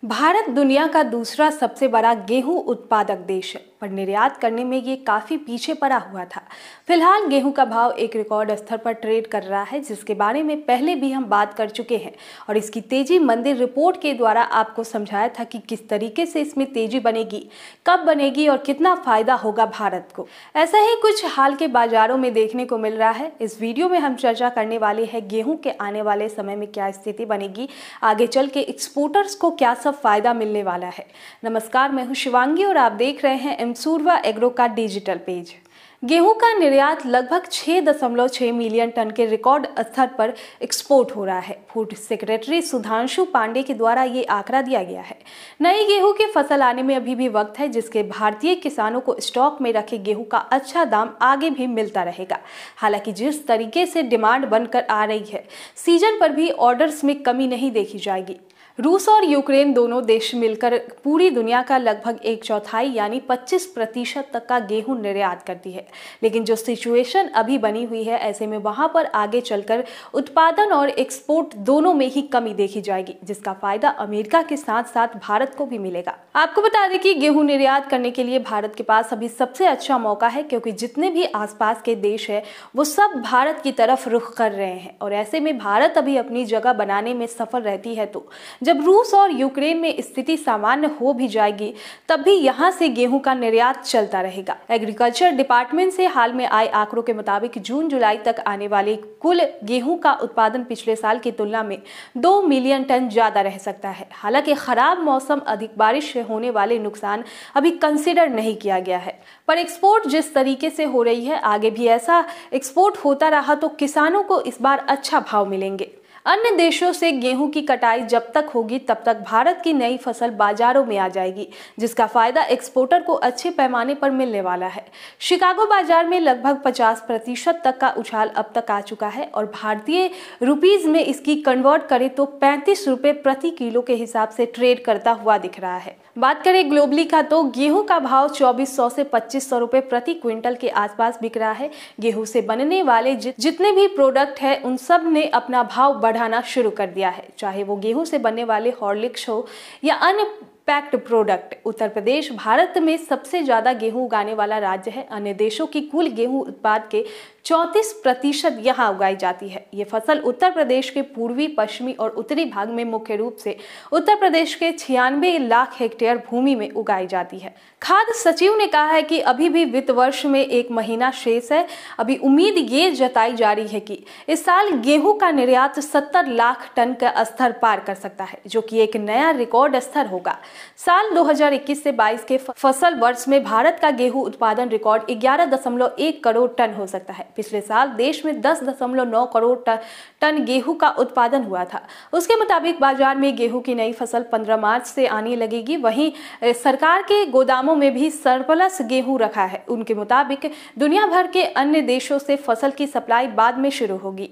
भारत दुनिया का दूसरा सबसे बड़ा गेहूं उत्पादक देश है, पर निर्यात करने में ये काफी पीछे पड़ा हुआ था। फिलहाल गेहूं का भाव एक रिकॉर्ड स्तर पर ट्रेड कर रहा है, जिसके बारे में पहले भी हम बात कर चुके हैं और इसकी तेजी मंदी रिपोर्ट के द्वारा आपको समझाया था कि किस तरीके से इसमें तेजी बनेगी, कब बनेगी और कितना फायदा होगा भारत को। ऐसा ही कुछ हाल के बाजारों में देखने को मिल रहा है। इस वीडियो में हम चर्चा करने वाले हैं गेहूं के आने वाले समय में क्या स्थिति बनेगी, आगे चल के एक्सपोर्टर्स को क्या फायदा मिलने वाला है। नमस्कार, मैं हूं शिवांगी और आप देख रहे हैं एमसूरवा एग्रो का डिजिटल पेज। गेहूं का निर्यात लगभग 6.6 मिलियन टन के रिकॉर्ड स्तर पर एक्सपोर्ट हो रहा है। फूड सेक्रेटरी सुधांशु पांडे के द्वारा ये आंकड़ा दिया गया है। नई गेहूं की फसल आने में अभी भी वक्त है, जिसके भारतीय किसानों को स्टॉक में रखे गेहूं का अच्छा दाम आगे भी मिलता रहेगा। हालांकि जिस तरीके से डिमांड बनकर आ रही है, सीजन पर भी ऑर्डर्स में कमी नहीं देखी जाएगी। रूस और यूक्रेन दोनों देश मिलकर पूरी दुनिया का लगभग 1/4 यानी 25% तक का गेहूं निर्यात करती है। लेकिन जो सिचुएशन अभी बनी हुई है, ऐसे में वहां पर आगे चलकर उत्पादन और एक्सपोर्ट दोनों में ही कमी देखी जाएगी, जिसका फायदा अमेरिका के साथ साथ भारत को भी मिलेगा। आपको बता दें कि गेहूं निर्यात करने के लिए भारत के पास अभी सबसे अच्छा मौका है, क्योंकि जितने भी आसपास के देश है वो सब भारत की तरफ रुख कर रहे हैं और ऐसे में भारत अभी अपनी जगह बनाने में सफल रहती है। तो जब रूस और यूक्रेन में स्थिति सामान्य हो भी जाएगी, तब भी यहां से गेहूं का निर्यात चलता रहेगा। एग्रीकल्चर डिपार्टमेंट से हाल में आए आंकड़ों के मुताबिक जून जुलाई तक आने वाले कुल गेहूं का उत्पादन पिछले साल की तुलना में 2 मिलियन टन ज्यादा रह सकता है। हालांकि खराब मौसम, अधिक बारिश से होने वाले नुकसान अभी कंसिडर नहीं किया गया है, पर एक्सपोर्ट जिस तरीके से हो रही है, आगे भी ऐसा एक्सपोर्ट होता रहा तो किसानों को इस बार अच्छा भाव मिलेंगे। अन्य देशों से गेहूं की कटाई जब तक होगी, तब तक भारत की नई फसल बाजारों में आ जाएगी, जिसका फायदा एक्सपोर्टर को अच्छे पैमाने पर मिलने वाला है। शिकागो बाजार में लगभग 50% तक का उछाल अब तक आ चुका है और भारतीय रुपीज में इसकी कन्वर्ट करें तो 35 रुपए प्रति किलो के हिसाब से ट्रेड करता हुआ दिख रहा है। बात करें ग्लोबली का, तो गेहूं का भाव 2400 से 2500 रुपए प्रति क्विंटल के आसपास बिक रहा है। गेहूं से बनने वाले जितने भी प्रोडक्ट है, उन सब ने अपना भाव बढ़ाना शुरू कर दिया है, चाहे वो गेहूं से बनने वाले हॉर्लिक्स हो या अन्य पैक्ड प्रोडक्ट। उत्तर प्रदेश भारत में सबसे ज्यादा गेहूं उगाने वाला राज्य है। अन्य देशों की कुल गेहूं उत्पाद के 34% यहाँ उगाई जाती है। ये फसल उत्तर प्रदेश के पूर्वी, पश्चिमी और उत्तरी भाग में मुख्य रूप से उत्तर प्रदेश के 96 लाख हेक्टेयर भूमि में उगाई जाती है। खाद्य सचिव ने कहा है कि अभी भी वित्त वर्ष में 1 महीना शेष है। अभी उम्मीद ये जताई जा रही है कि इस साल गेहूं का निर्यात 70 लाख टन का स्तर पार कर सकता है, जो कि एक नया रिकॉर्ड स्तर होगा। साल 2021 से 22 के फसल वर्ष में भारत का गेहूं उत्पादन रिकॉर्ड 11.1 करोड़ टन हो सकता है। पिछले साल देश में 10.9 करोड़ टन गेहूं का उत्पादन हुआ था। उसके मुताबिक बाजार में गेहूं की नई फसल 15 मार्च से आने लगेगी। वहीं सरकार के गोदामों में भी सरप्लस गेहूं रखा है। उनके मुताबिक दुनिया भर के अन्य देशों से फसल की सप्लाई बाद में शुरू होगी।